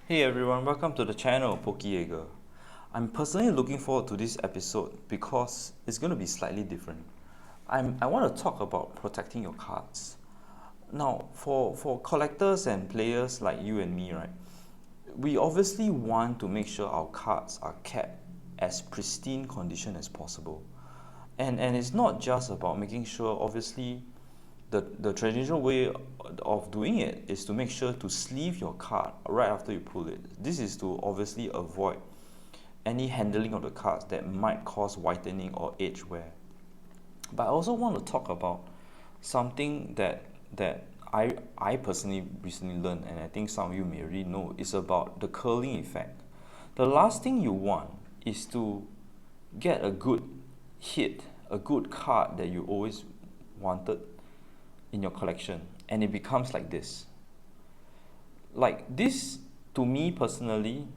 Hey everyone, welcome to the channel Pokejager. I'm personally looking forward to this episode because it's going to be slightly different. I want to talk about protecting your cards. Now, for collectors and players like you and me, right, we obviously want to make sure our cards are kept as pristine condition as possible. And it's not just about making sure, obviously, the traditional way of doing it is to make sure to sleeve your card right after you pull it. This is to obviously avoid any handling of the cards that might cause whitening or age wear. But I also want to talk about something that I personally recently learned, and I think some of you may already know, is about the curling effect. The last thing you want is to get a good hit, a good card that you always wanted in your collection, and it becomes like this. Like this, to me personally,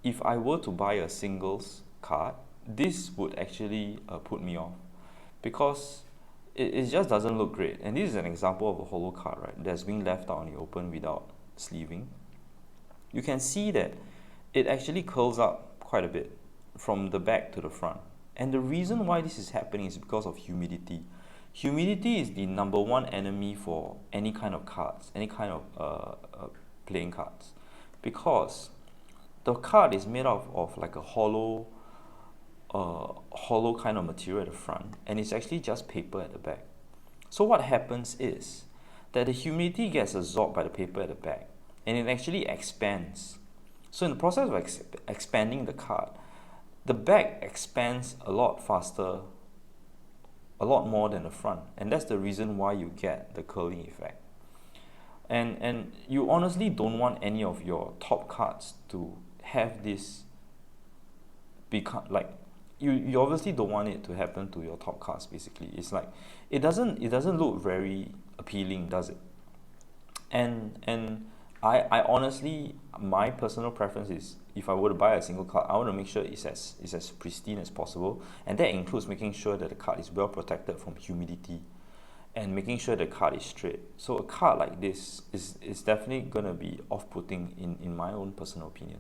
if I were to buy a singles card, this would actually put me off because it just doesn't look great. And this is an example of a hollow card, right? That's being left out in the open without sleeving. You can see that it actually curls up quite a bit from the back to the front. And the reason why this is happening is because of humidity. Humidity is the number one enemy for any kind of cards, any kind of playing cards, because the card is made of like a hollow kind of material at the front, and it's actually just paper at the back. So what happens is that the humidity gets absorbed by the paper at the back, and it actually expands. So in the process of expanding the card, the back expands a lot faster, a lot more than the front, and that's the reason why you get the curling effect. And you honestly don't want any of your top cards to have this become like, you obviously don't want it to happen to your top cards. Basically, it's like it doesn't look very appealing, does it? And I honestly, my personal preference is, if I were to buy a single card, I want to make sure it's as pristine as possible, and that includes making sure that the card is well protected from humidity and making sure the card is straight. So a card like this is definitely going to be off-putting in my own personal opinion.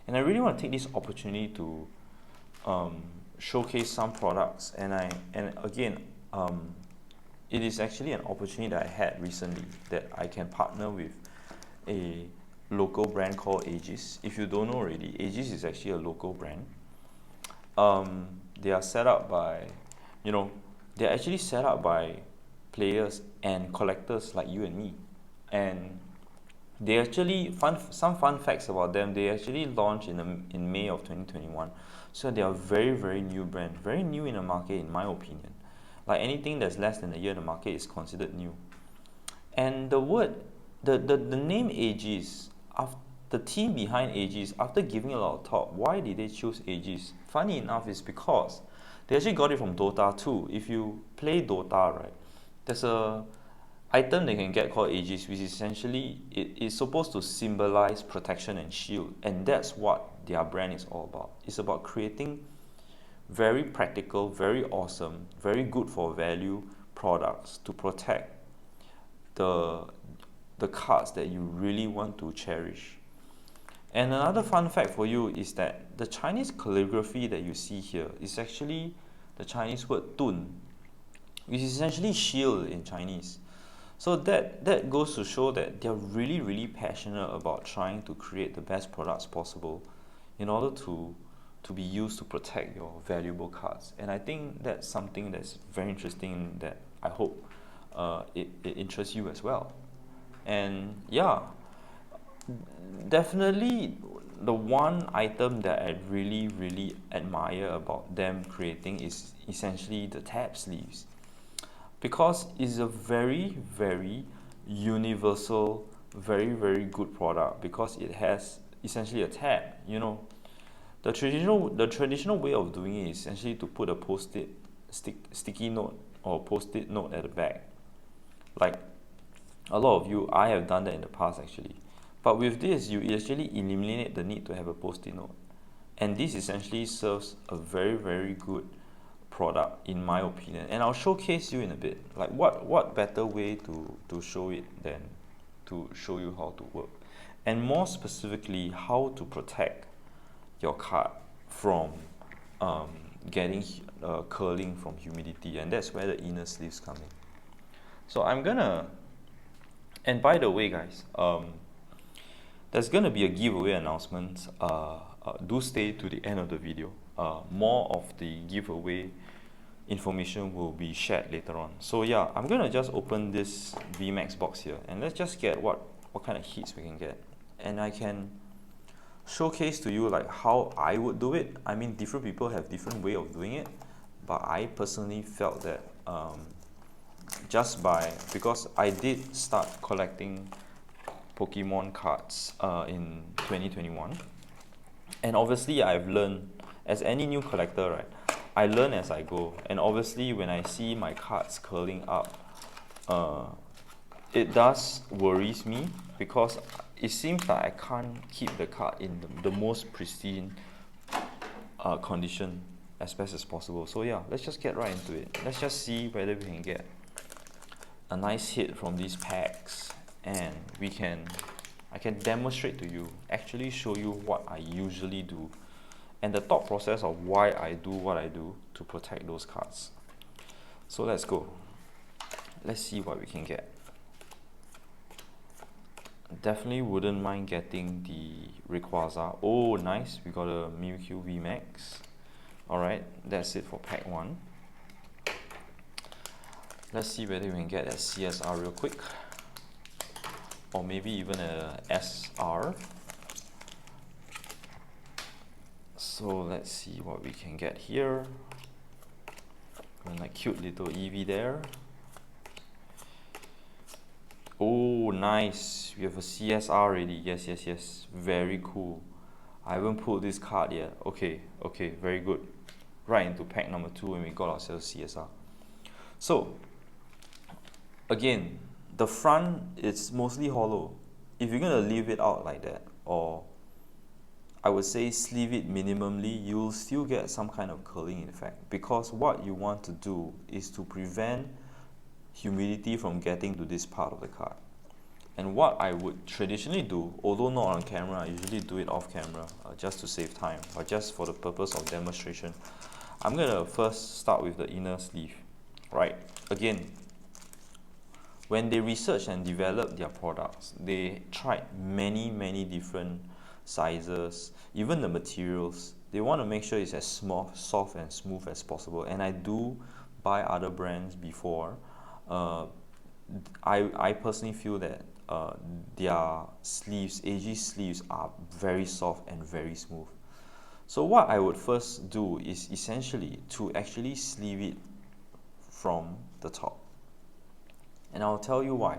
And I really want to take this opportunity to showcase some products, and again, it is actually an opportunity that I had recently, that I can partner with a local brand called Aegis. If you don't know already, Aegis is actually a local brand. They are set up by, they're actually set up by players and collectors like you and me. And they actually, some fun facts about them, they actually launched in May of 2021. So they are very, very new brand, very new in the market, in my opinion. Like anything that's less than a year in the market is considered new. And the name Aegis, the team behind Aegis, after giving a lot of thought, why did they choose Aegis? Funny enough, is because they actually got it from Dota 2. If you play Dota, right, there's a item they can get called Aegis, which is essentially, it is supposed to symbolize protection and shield, and that's what their brand is all about. It's about creating very practical, very awesome, very good for value products to protect the the cards that you really want to cherish. And another fun fact for you is that the Chinese calligraphy that you see here is actually the Chinese word "dun," which is essentially shield in Chinese. So that goes to show that they're really, really passionate about trying to create the best products possible in order to be used to protect your valuable cards. And I think that's something that's very interesting, that I hope it interests you as well. And yeah, definitely the one item that I really, really admire about them creating is essentially the tab sleeves, because it's a very, very universal, very, very good product, because it has essentially a tab. The traditional way of doing it is essentially to put a post-it sticky note or post-it note at the back. Like a lot of you, I have done that in the past actually. But with this, you actually eliminate the need to have a post-it note. And this essentially serves a very, very good product in my opinion. And I'll showcase you in a bit. Like what better way to show it than to show you how to work. and more specifically how to protect your card from getting curling from humidity, and that's where the inner sleeves come in. So I'm gonna, and by the way guys, there's gonna be a giveaway announcement. Do stay to the end of the video. More of the giveaway information will be shared later on. So yeah, I'm gonna just open this VMAX box here, and let's just get what kind of heats we can get, and I can showcase to you like how I would do it. I mean, different people have different way of doing it, but I personally felt that because I did start collecting Pokemon cards in 2021, and obviously I've learned, as any new collector, right, I learn as I go, and obviously when I see my cards curling up, it does worries me, because it seems like I can't keep the card in the most pristine condition as best as possible. So yeah, let's just get right into it. Let's just see whether we can get a nice hit from these packs, and I can demonstrate to you, actually show you what I usually do, and the thought process of why I do what I do to protect those cards. So let's go. Let's see what we can get. Definitely wouldn't mind getting the Rayquaza. Oh, nice. We got a Mewtwo VMAX. Alright, that's it for pack 1. Let's see whether we can get a CSR real quick, or maybe even a SR. So let's see what we can get here. And a cute little Eevee there. Oh, nice. We have a CSR already. Yes, yes, yes. Very cool. I haven't pulled this card yet. Okay, very good. Right into pack number 2, and we got ourselves CSR. So, again, the front is mostly hollow. If you're going to leave it out like that, or I would say sleeve it minimally, you'll still get some kind of curling effect, because what you want to do is to prevent humidity from getting to this part of the card. And what I would traditionally do, although not on camera, I usually do it off camera just to save time, but just for the purpose of demonstration, I'm gonna first start with the inner sleeve. Right, again, when they research and develop their products, they tried many different sizes, even the materials. They want to make sure it's as soft and smooth as possible, and I do buy other brands before. I personally feel that their sleeves, AG sleeves, are very soft and very smooth. So what I would first do is essentially to actually sleeve it from the top, and I'll tell you why.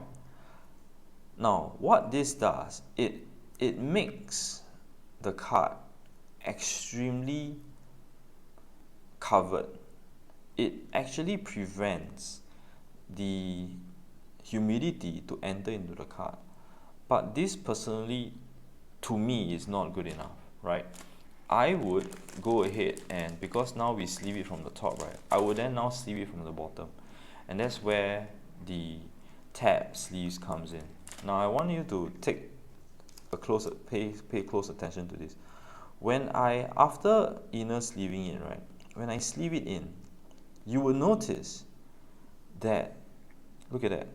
Now, what this does, it makes the card extremely covered. It actually prevents the humidity to enter into the card, but this personally, to me, is not good enough, right? I would go ahead, and because now we sleeve it from the top, right, I would then now sleeve it from the bottom, and that's where the tab sleeves comes in. Now I want you to take a pay close attention to this. When after inner sleeving it, right, when I sleeve it in, you will notice that, look at that,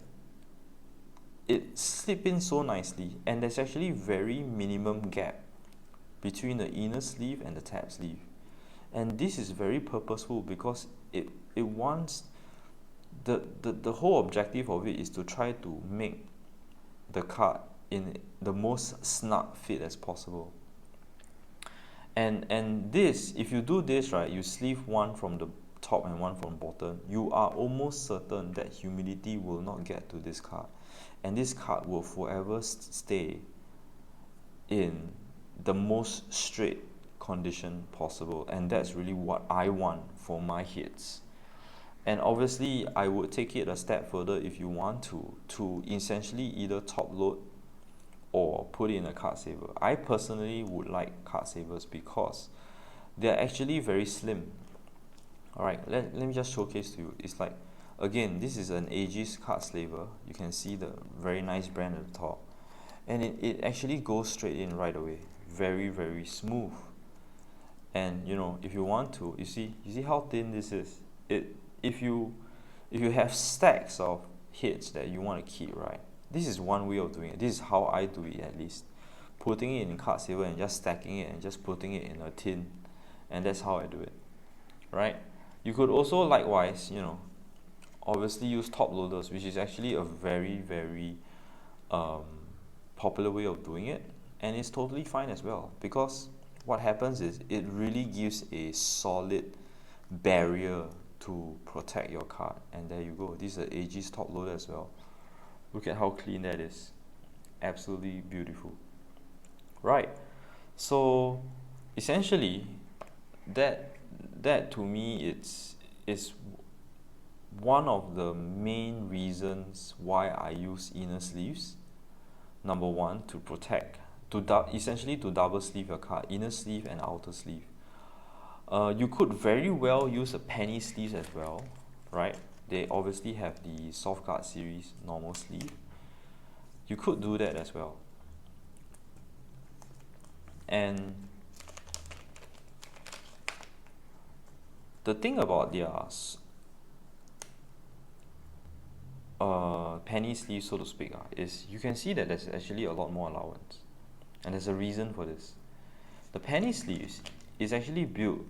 it slips in so nicely, and there's actually very minimum gap between the inner sleeve and the tab sleeve. And this is very purposeful, because it wants, the whole objective of it is to try to make the card in the most snug fit as possible. And this, if you do this right, you sleeve one from the top and one from bottom, you are almost certain that humidity will not get to this card, and this card will forever stay in the most straight condition possible. And that's really what I want for my hits. And obviously I would take it a step further if you want to essentially either top load or put it in a card saver. I personally would like card savers because they're actually very slim. Alright, let me just showcase to you. It's like, again, this is an Aegis card saver. You can see the very nice brand at the top, and it actually goes straight in right away, very very smooth. And you know, if you want to, you see how thin this is. It if you have stacks of hits that you want to keep, right, this is one way of doing it. This is how I do it, at least. Putting it in card saver and just stacking it and just putting it in a tin, and that's how I do it, right? You could also likewise, you know, obviously use top loaders, which is actually a very very um, popular way of doing it, and it's totally fine as well, because what happens is it really gives a solid barrier to protect your card. And there you go, this is an AG's top loader as well. Look at how clean that is, absolutely beautiful, right? So essentially, that to me, it's one of the main reasons why I use inner sleeves. Number one, to protect, essentially to double sleeve your card, inner sleeve and outer sleeve. You could very well use a penny sleeve as well, right? They obviously have the soft card series normal sleeve. You could do that as well. And the thing about their penny sleeve, so to speak, is you can see that there's actually a lot more allowance, and there's a reason for this. The penny sleeves is actually built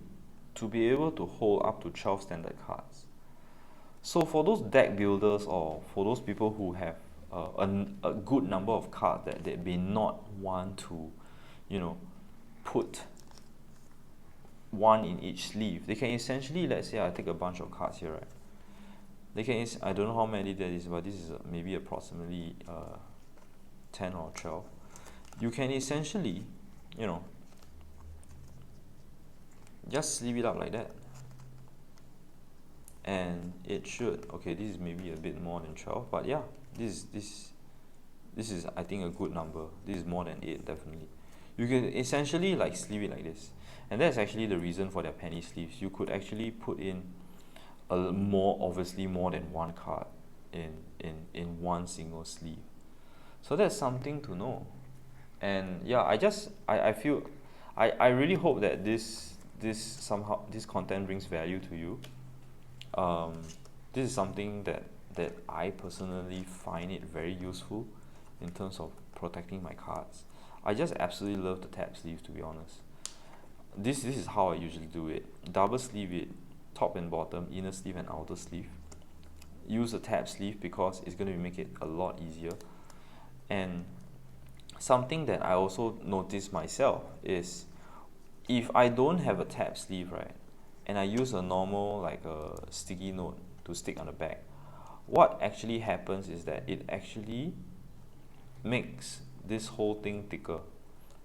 to be able to hold up to 12 standard cards. So for those deck builders, or for those people who have a good number of cards that they may not want to, you know, put one in each sleeve, they can essentially, let's say I take a bunch of cards here, right? They can, I don't know how many that is, but this is maybe approximately 10 or 12. You can essentially, you know, just sleeve it up like that, and it should, okay, this is maybe a bit more than 12, but yeah, this is I think a good number. This is more than 8, definitely. You can essentially like sleeve it like this, and that's actually the reason for their penny sleeves. You could actually put in obviously more than one card in one single sleeve. So that's something to know. And yeah, I feel I really hope that this content brings value to you. This is something that I personally find it very useful in terms of protecting my cards. I just absolutely love the tab sleeves, to be honest. This is how I usually do it. Double sleeve it, top and bottom, inner sleeve and outer sleeve. Use a tab sleeve because it's going to make it a lot easier. And something that I also noticed myself is, if I don't have a tab sleeve, right, and I use a normal like a sticky note to stick on the back, what actually happens is that it actually makes this whole thing thicker,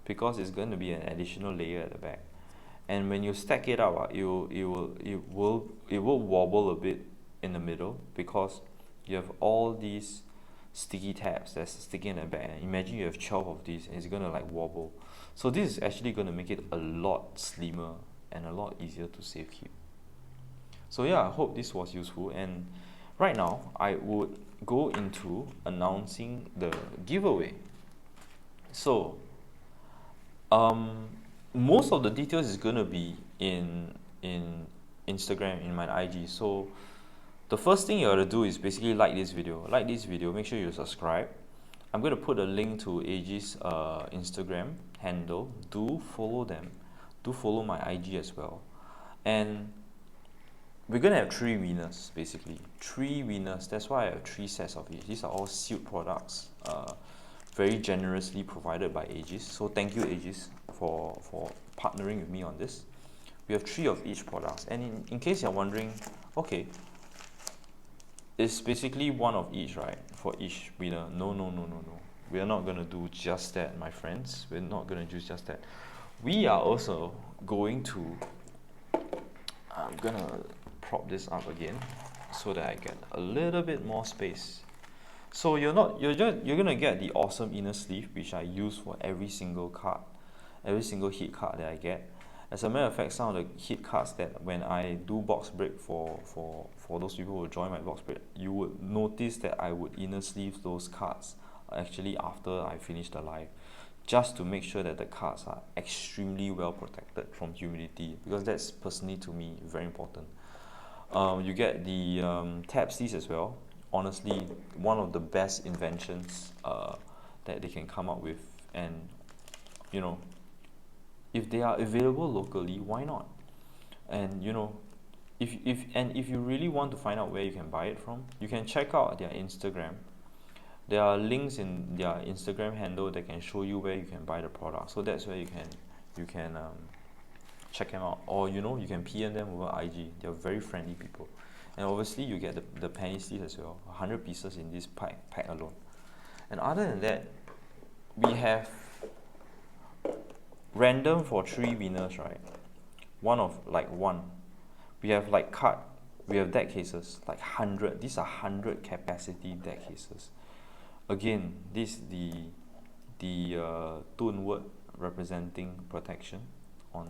because it's going to be an additional layer at the back. And when you stack it up, it will wobble a bit in the middle, because you have all these sticky tabs that's sticking in the back. And imagine you have 12 of these, and it's gonna like wobble. So this is actually gonna make it a lot slimmer and a lot easier to safe keep. So yeah, I hope this was useful. And right now, I would go into announcing the giveaway. So most of the details is gonna be in Instagram, in my IG. So the first thing you gotta do is basically like this video. Make sure you subscribe. I'm gonna put a link to AG's Instagram handle. Do follow them. Do follow my IG as well. And we're gonna have 3 winners, basically 3 winners. That's why I have 3 sets of each. These are all sealed products, very generously provided by Aegis. So thank you, Aegis, for partnering with me on this. We have 3 of each products, and in case you're wondering, okay, it's basically 1 of each, right, for each winner. No. We are not gonna do just that, my friends. We're not gonna do just that. We are also going to, I'm gonna prop this up again so that I get a little bit more space. So you're gonna get the awesome inner sleeve, which I use for every single card, every single hit card that I get. As a matter of fact, some of the hit cards that when I do box break for those people who join my box break, you would notice that I would inner sleeve those cards actually after I finish the live, just to make sure that the cards are extremely well protected from humidity, because that's personally to me very important. You get the tab sleeves as well. Honestly, one of the best inventions that they can come up with, and you know, if they are available locally, why not? And you know, if you really want to find out where you can buy it from, you can check out their Instagram. There are links in their Instagram handle that can show you where you can buy the product. So that's where you can check them out, or you know, you can PM them over IG. They're very friendly people, and obviously you get the penny sleeve as well. 100 pieces in this pack alone. And other than that, we have random for 3 winners, right? One. We have like card. We have deck cases like 100. These are 100 capacity deck cases. Again, this the tone word representing protection on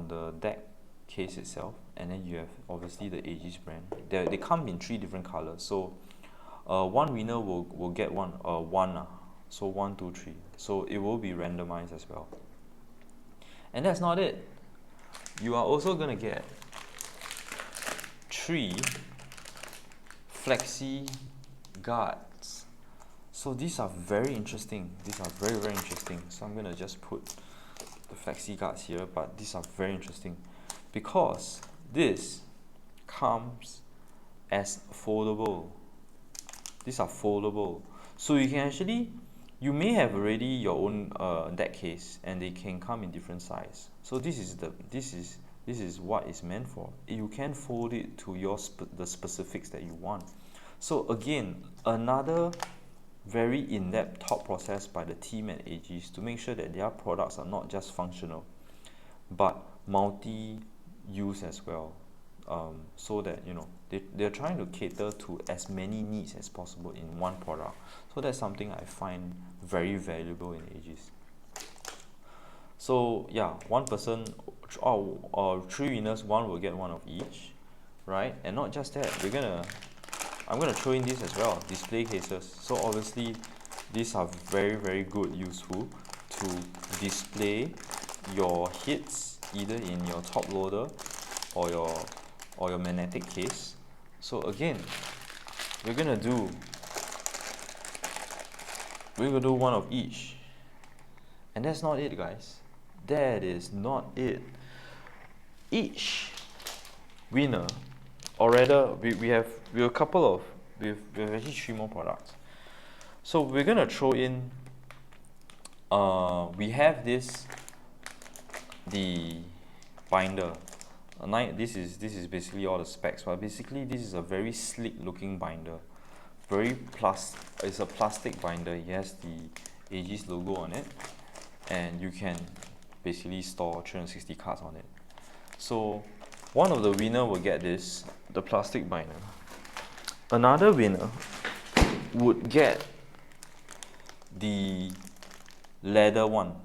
the deck case itself, and then you have obviously the Aegis brand. They come in 3 different colors. So one winner will get one so 1, 2, 3. So it will be randomized as well. And that's not it. You are also gonna get 3 Flexi Guards. So these are very interesting. These are very, very interesting. So I'm gonna just put the Flexi Guards here, but these are very interesting because this comes as foldable. These are foldable. So you can actually, you may have already your own deck case, and they can come in different size. So this is what it's meant for. You can fold it to the specifics that you want. So again, another very in-depth thought process by the team at Aegis to make sure that their products are not just functional, but multi-use as well. So that you know they're trying to cater to as many needs as possible in one product. So that's something I find very valuable in Aegis. So yeah, one person or 3 winners, one will get one of each, right? And not just that, I'm gonna throw in this as well, display cases. So obviously these are very, very good, useful to display your hits either in your top loader or your magnetic case. So again, we're gonna do one of each. And that's not it, guys. That is not it. Each winner, or rather we have actually 3 more products. So we're gonna throw in we have the binder. This is basically all the specs, but basically this is a very sleek looking binder. It's a plastic binder. It has the Aegis logo on it, and you can basically store 360 cards on it. So one of the winner will get the plastic binder. Another winner would get the leather one.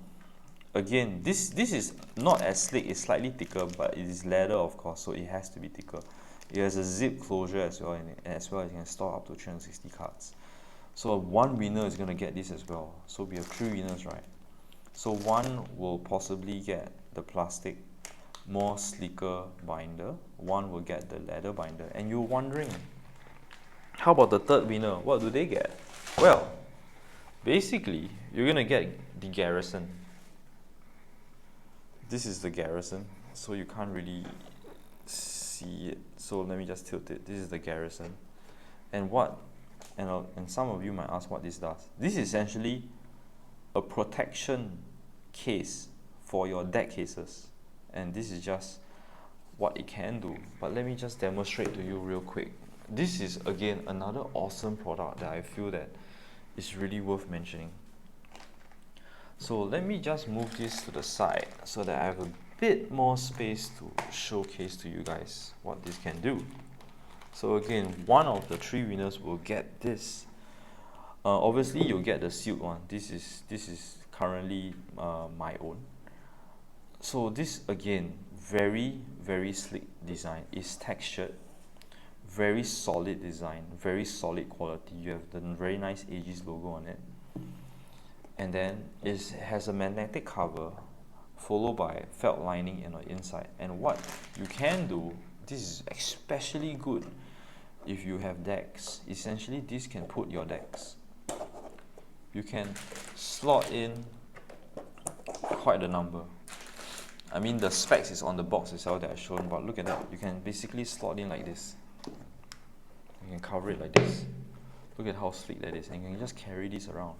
Again, this is not as slick, it's slightly thicker, but it is leather, of course, so it has to be thicker. It has a zip closure as well, and as well as you can store up to 360 cards. So one winner is going to get this as well. So we have 3 winners, right? So one will possibly get the plastic, more sleeker binder. One will get the leather binder. And you're wondering, how about the 3rd winner? What do they get? Well, basically, you're going to get the Garrison. This is the Garrison, so you can't really see it. So let me just tilt it. This is the Garrison. And some of you might ask what this does. This is essentially a protection case for your deck cases. And this is just what it can do. But let me just demonstrate to you real quick. This is again another awesome product that I feel that is really worth mentioning. So let me just move this to the side so that I have a bit more space to showcase to you guys what this can do. So again, one of the 3 winners will get this. Obviously, you'll get the sealed one. This is currently my own. So this again, very, very sleek design. It's textured, very solid design, very solid quality. You have the very nice Aegis logo on it, and then it has a magnetic cover followed by felt lining on the inside. And what you can do, this is especially good if you have decks. Essentially, this can put your decks. You can slot in quite a number. I mean, the specs is on the box itself that I shown, but look at that. You can basically slot in like this. You can cover it like this. Look at how sleek that is, and you can just carry this around.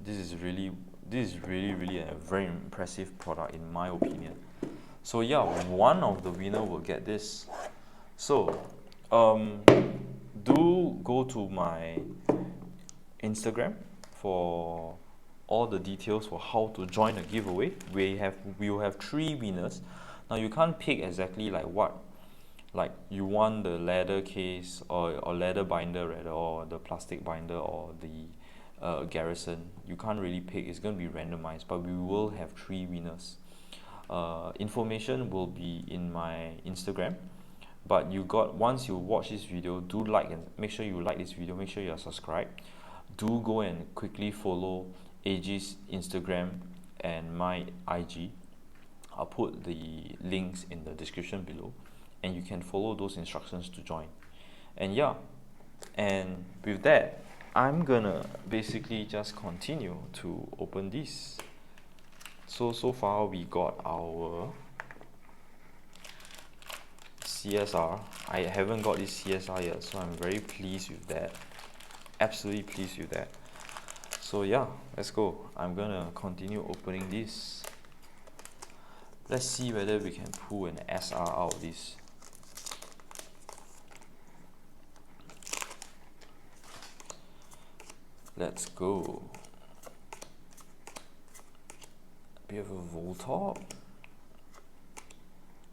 This is really a very impressive product in my opinion. So yeah, one of the winner will get this. So do go to my Instagram for all the details for how to join the giveaway. We will have 3 winners. Now you can't pick exactly like what, like you want the leather case or leather binder rather, or the plastic binder, or the garrison. You can't really pick. It's going to be randomized, but we will have 3 winners. Information will be in my Instagram. But once you watch this video, do like and make sure you like this video. Make sure you are subscribed. Do go and quickly follow Aegis Instagram and my IG. I'll put the links in the description below, and you can follow those instructions to join. And yeah, and with that, I'm gonna basically just continue to open this. So far we got our CSR. I haven't got this CSR yet, so I'm very pleased with that. Absolutely pleased with that. So yeah, let's go. I'm gonna continue opening this. Let's see whether we can pull an SR out of this. Let's go. A bit of a Voltorb.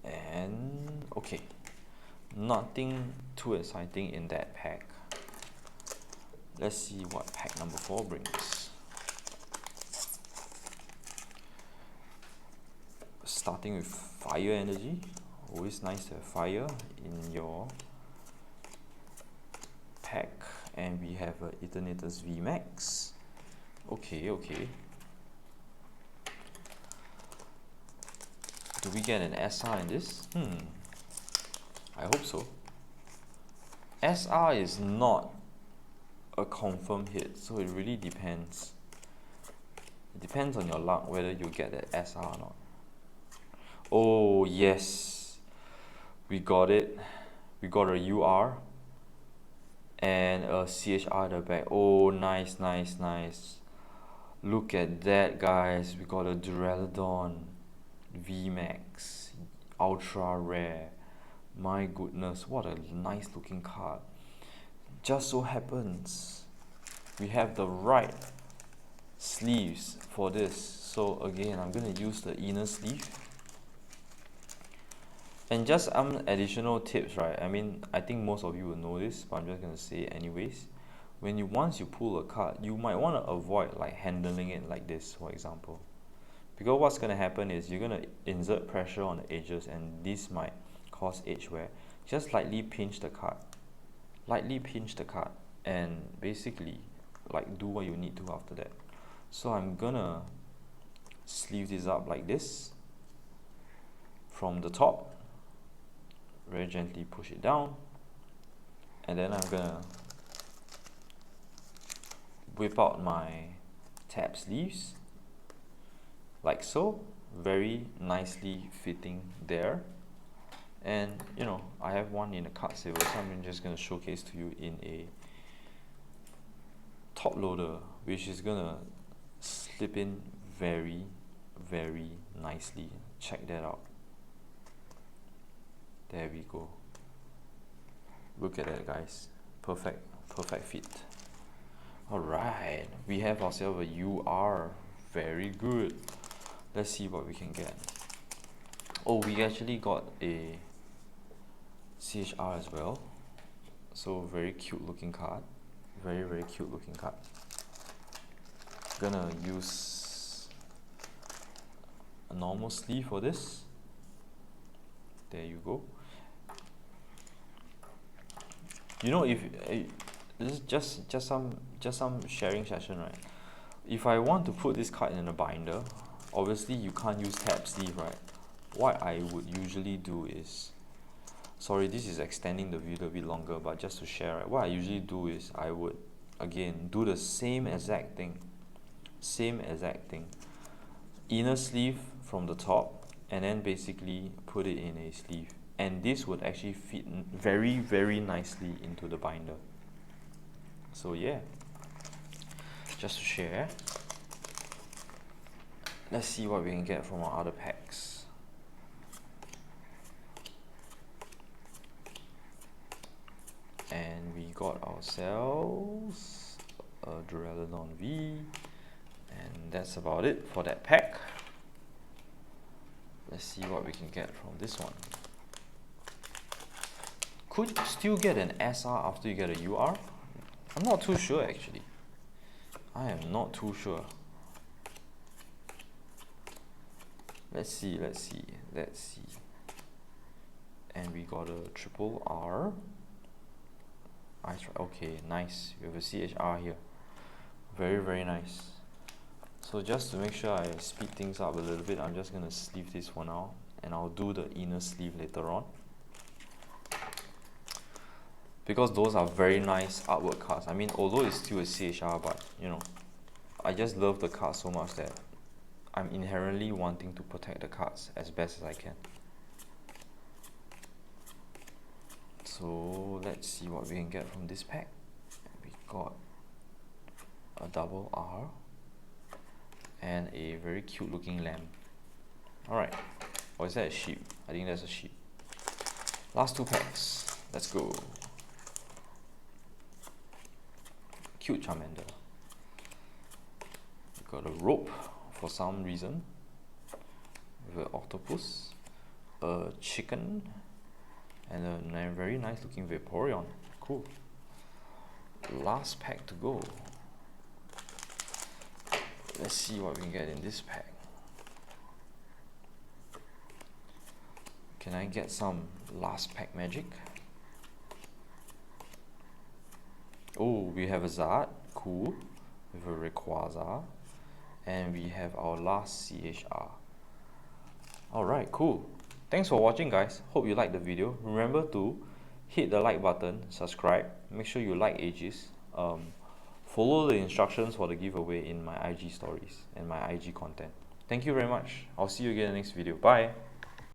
And okay, nothing too exciting in that pack. Let's see what pack number 4 brings. Starting with fire energy. Always nice to have fire in your pack. And we have a Eternatus VMAX. Okay. Do we get an SR in this? I hope so. SR is not a confirmed hit, so it really depends. It depends on your luck whether you get that SR or not. Oh yes, we got it. We got a UR and a CHR at the back. Oh, nice. Look at that, guys. We got a Duraludon VMAX ultra rare. My goodness, what a nice looking card. Just so happens we have the right sleeves for this. So again, I'm going to use the inner sleeve. And just additional tips, right? I mean, I think most of you will know this, but I'm just going to say it anyways. Once you pull a card, you might want to avoid like handling it like this, for example. Because what's going to happen is you're going to exert pressure on the edges, and this might cause edge wear. Just lightly pinch the card. And basically like do what you need to after that. So I'm gonna sleeve this up like this from the top, very gently push it down, and then I'm gonna whip out my tab sleeves like so, very nicely fitting there. And you know, I have one in a card saver, so I'm just going to showcase to you in a top loader, which is going to slip in very nicely. Check that out. There we go. Look at that, guys. Perfect fit. Alright, we have ourselves a UR. Very good. Let's see what we can get. Oh, we actually got a CHR as well. So very cute looking card. Very cute looking card. Gonna use a normal sleeve for this. There you go. You know, if this is just some sharing session, right? If I want to put this card in a binder, obviously you can't use tab sleeve, right? What I would usually do is, sorry, this is extending the video a bit longer, but just to share, right? What I usually do is I would again do the same exact thing, inner sleeve from the top, and then basically put it in a sleeve, and this would actually fit very nicely into the binder. So yeah, just to share. Let's see what we can get from our other packs. And we got ourselves a Duraludon V, and that's about it for that pack. Let's see what we can get from this one. Could you still get an SR after you get a UR? I'm not too sure actually. I am not too sure. Let's see. And we got a triple R. Okay, nice. We have a CHR here. Very nice. So just to make sure I speed things up a little bit, I'm just gonna sleeve this one out, and I'll do the inner sleeve later on, because those are very nice artwork cards. I mean, although it's still a CHR, but you know, I just love the cards so much that I'm inherently wanting to protect the cards as best as I can. So let's see what we can get from this pack. We got a double R and a very cute looking lamb. Alright, or is that a sheep? I think that's a sheep. Last two packs, let's go. Cute Charmander. We got a rope for some reason, with an octopus, a chicken, and a very nice looking Vaporeon. Cool. Last pack to go. Let's see what we can get in this pack. Can I get some last pack magic? Oh, we have a Zard, cool, with a Rayquaza, and we have our last CHR. Alright, cool. Thanks for watching, guys. Hope you liked the video. Remember to hit the like button, subscribe, make sure you like Aegis. Follow the instructions for the giveaway in my IG stories and my IG content. Thank you very much. I'll see you again in the next video. Bye.